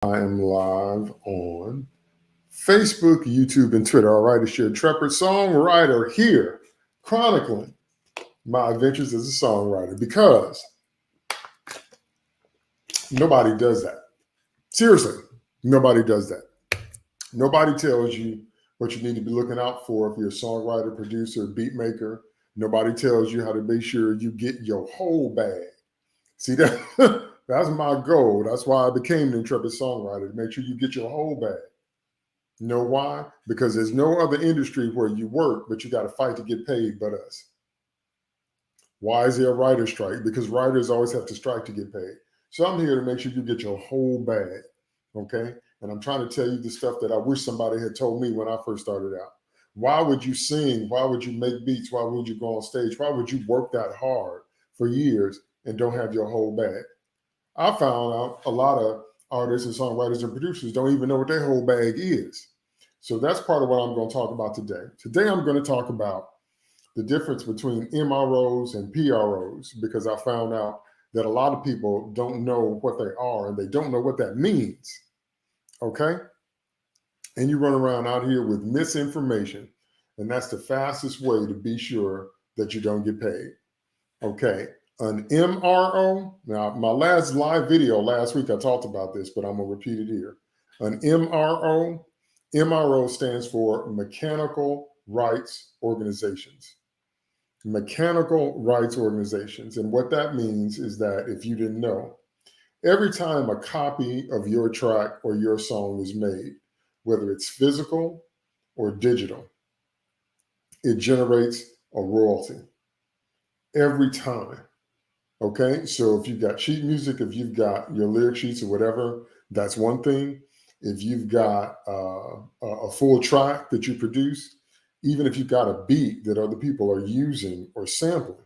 I am live on Facebook, YouTube, and Twitter. All right, it's your intrepid songwriter here, chronicling my adventures as a songwriter because nobody does that. Seriously, nobody does that. Nobody tells you what you need to be looking out for if you're a songwriter, producer, beat maker. Nobody tells you how to make sure you get your whole bag. See that? That's my goal. That's why I became an intrepid songwriter, to make sure you get your whole bag. Know why? Because there's no other industry where you work, but you got to fight to get paid but us. Why is there a writer's strike? Because writers always have to strike to get paid. So I'm here to make sure you get your whole bag, okay? And I'm trying to tell you the stuff that I wish somebody had told me when I first started out. Why would you sing? Why would you make beats? Why would you go on stage? Why would you work that hard for years and don't have your whole bag? I found out a lot of artists and songwriters and producers don't even know what their whole bag is. So that's part of what I'm going to talk about today. Today, I'm going to talk about the difference between MROs and PROs, because I found out that a lot of people don't know what they are and they don't know what that means. Okay? And you run around out here with misinformation, and that's the fastest way to be sure that you don't get paid. Okay? An MRO, now my last live video last week, I talked about this, but I'm going to repeat it here. An MRO stands for Mechanical Rights Organizations. Mechanical rights organizations. And what that means is that, if you didn't know, every time a copy of your track or your song is made, whether it's physical or digital, it generates a royalty every time. Okay, so if you've got sheet music, if you've got your lyric sheets or whatever, that's one thing. If you've got a full track that you produce, even if you've got a beat that other people are using or sampling,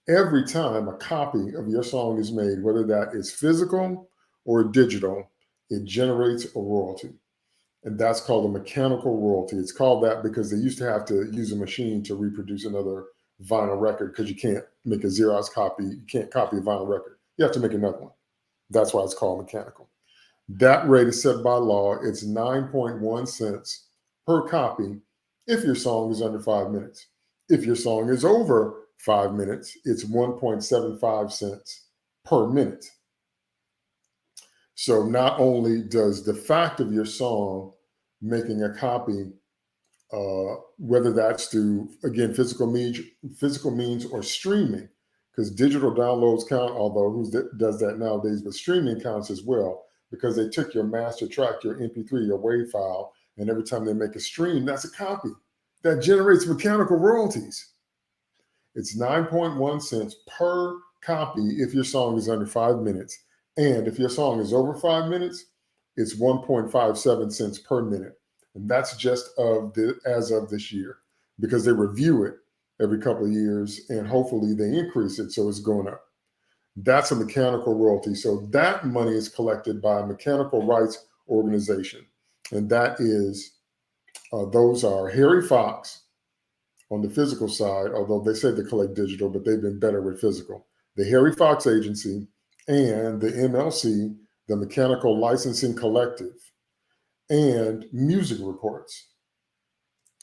every time a copy of your song is made, whether that is physical or digital, it generates a royalty. And that's called a mechanical royalty. It's called that because they used to have to use a machine to reproduce another vinyl record, because you can't make a Xerox copy. You can't copy a vinyl record. You have to make another one. That's why it's called mechanical. That rate is set by law. It's 9.1 cents per copy if your song is under 5 minutes. If your song is over 5 minutes, it's 1.75 cents per minute. So not only does the fact of your song making a copy, whether that's through, again, physical means or streaming, because digital downloads count, although who does that nowadays, but streaming counts as well, because they took your master track, your MP3, your WAV file, and every time they make a stream, that's a copy that generates mechanical royalties. It's 9.1 cents per copy if your song is under 5 minutes. And if your song is over 5 minutes, it's 1.57 cents per minute. And that's just as of this year, because they review it every couple of years and hopefully they increase it, so it's going up. That's a mechanical royalty. So that money is collected by a mechanical rights organization. And that is, those are Harry Fox on the physical side, although they say they collect digital, but they've been better with physical. The Harry Fox Agency and the MLC, the Mechanical Licensing Collective, and Music Reports.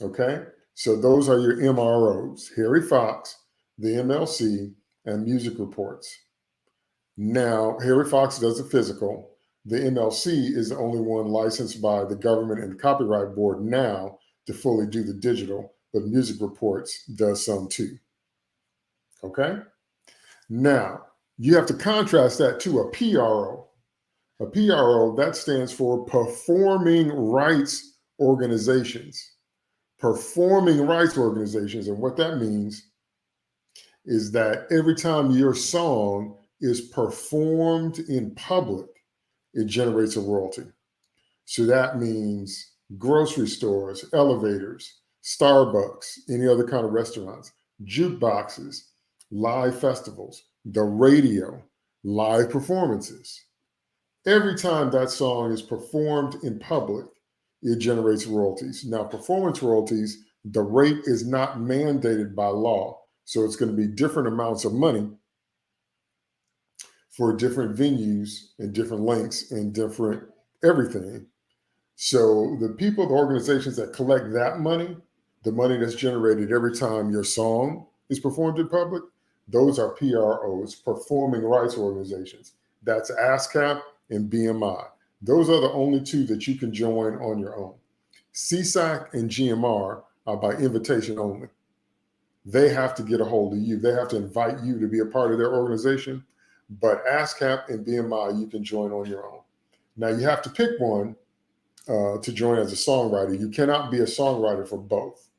Okay? So those are your MROs, Harry Fox, the MLC, and Music Reports. Now, Harry Fox does the physical. The MLC is the only one licensed by the government and the Copyright Board now to fully do the digital, but Music Reports does some too. Okay? Now, you have to contrast that to a PRO. A PRO, that stands for Performing Rights Organizations. Performing rights organizations. And what that means is that every time your song is performed in public, it generates a royalty. So that means grocery stores, elevators, Starbucks, any other kind of restaurants, jukeboxes, live festivals, the radio, live performances. Every time that song is performed in public, it generates royalties. Now, performance royalties, the rate is not mandated by law. So it's going to be different amounts of money for different venues and different lengths and different everything. So the people, the organizations that collect that money, the money that's generated every time your song is performed in public, those are PROs, performing rights organizations. That's ASCAP and BMI. Those are the only two that you can join on your own. CSAC and GMR are by invitation only. They have to get a hold of you. They have to invite you to be a part of their organization. But ASCAP and BMI, you can join on your own. Now, you have to pick one to join as a songwriter. You cannot be a songwriter for both.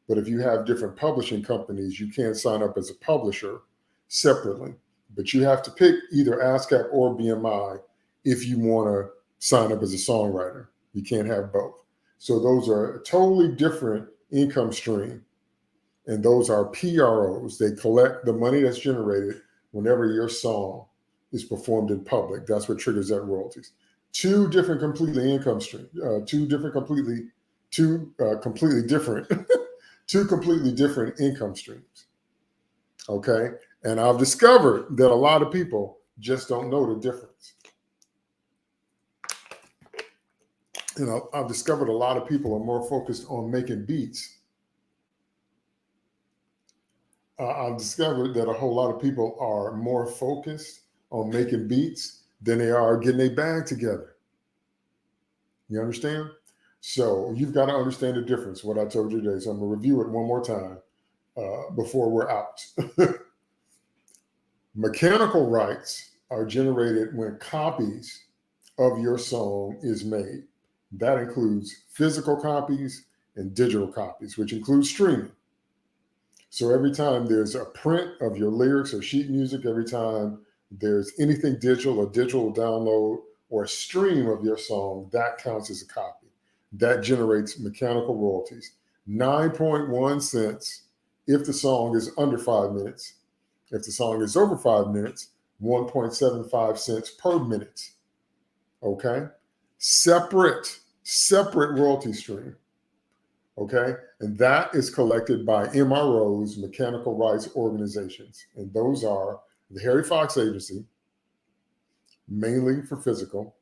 But if you have different publishing companies, you can sign up as a publisher separately. But you have to pick either ASCAP or BMI if you want to sign up as a songwriter. You can't have both. So those are a totally different income stream. And those are PROs. They collect the money that's generated whenever your song is performed in public. That's what triggers that royalties. Two completely different income streams. Okay. And I've discovered that a lot of people just don't know the difference. You know, I've discovered a lot of people are more focused on making beats. I've discovered that a whole lot of people are more focused on making beats than they are getting a bag together. You understand? So you've got to understand the difference, what I told you today. So I'm going to review it one more time before we're out. Mechanical rights are generated when copies of your song is made. That includes physical copies and digital copies, which includes streaming. So every time there's a print of your lyrics or sheet music, every time there's anything digital, a digital download, or a stream of your song, that counts as a copy. That generates mechanical royalties. 9.1 cents if the song is under 5 minutes. If the song is over 5 minutes, 1.75 cents per minute. Okay? Separate royalty stream. Okay? And that is collected by MROs, mechanical rights organizations. And those are the Harry Fox Agency, mainly for physical,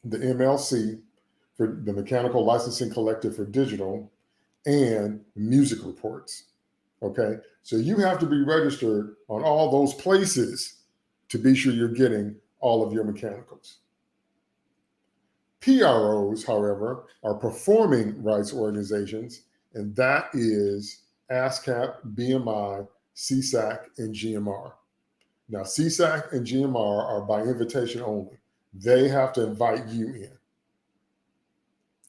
the MLC, for the Mechanical Licensing Collective for digital, and music reports. Okay? So you have to be registered on all those places to be sure you're getting all of your mechanicals. PROs, however, are performing rights organizations, and that is ASCAP, BMI, CSAC, and GMR. Now, CSAC and GMR are by invitation only. They have to invite you in.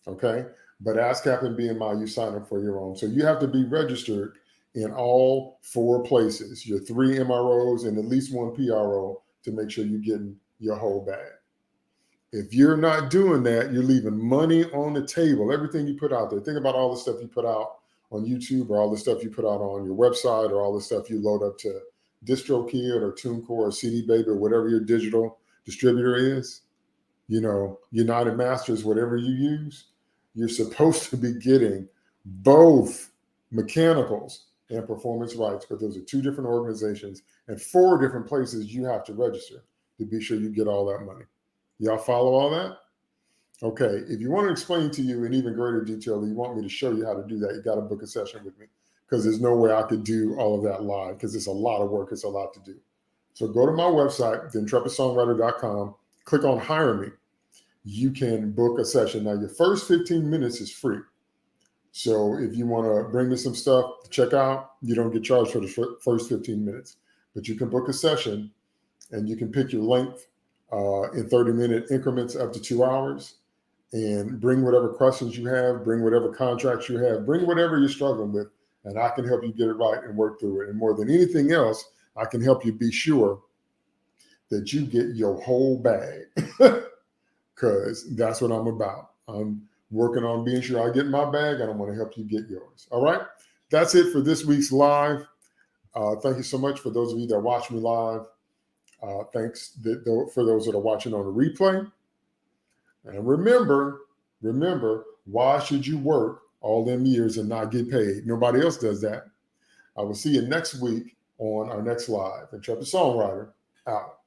Okay? But ASCAP and BMI, you sign up for your own. So you have to be registered in all 4 places, your 3 MROs and at least 1 PRO, to make sure you're getting your whole bag. If you're not doing that, you're leaving money on the table. Everything you put out there. Think about all the stuff you put out on YouTube, or all the stuff you put out on your website, or all the stuff you load up to DistroKid or TuneCore or CD Baby or whatever your digital distributor is. You know, United Masters, whatever you use, you're supposed to be getting both mechanicals and performance rights, but those are 2 different organizations and 4 different places you have to register to be sure you get all that money. Y'all follow all that? Okay, if you want to explain to you in even greater detail, you want me to show you how to do that, you got to book a session with me, because there's no way I could do all of that live, because it's a lot of work, it's a lot to do. So go to my website, theintrepidSongwriter.com, click on Hire Me. You can book a session. Now, your first 15 minutes is free. So if you want to bring me some stuff to check out, you don't get charged for the first 15 minutes. But you can book a session, and you can pick your length in 30-minute increments up to 2 hours, and bring whatever questions you have, bring whatever contracts you have, bring whatever you're struggling with, and I can help you get it right and work through it. And more than anything else, I can help you be sure that you get your whole bag, because that's what I'm about. I'm working on being sure I get my bag, and I want to help you get yours. All right? That's it for this week's live. Thank you so much for those of you that watch me live. Thanks for those that are watching on the replay. And remember, why should you work all them years and not get paid? Nobody else does that. I will see you next week on our next live. Intrepid Songwriter, out.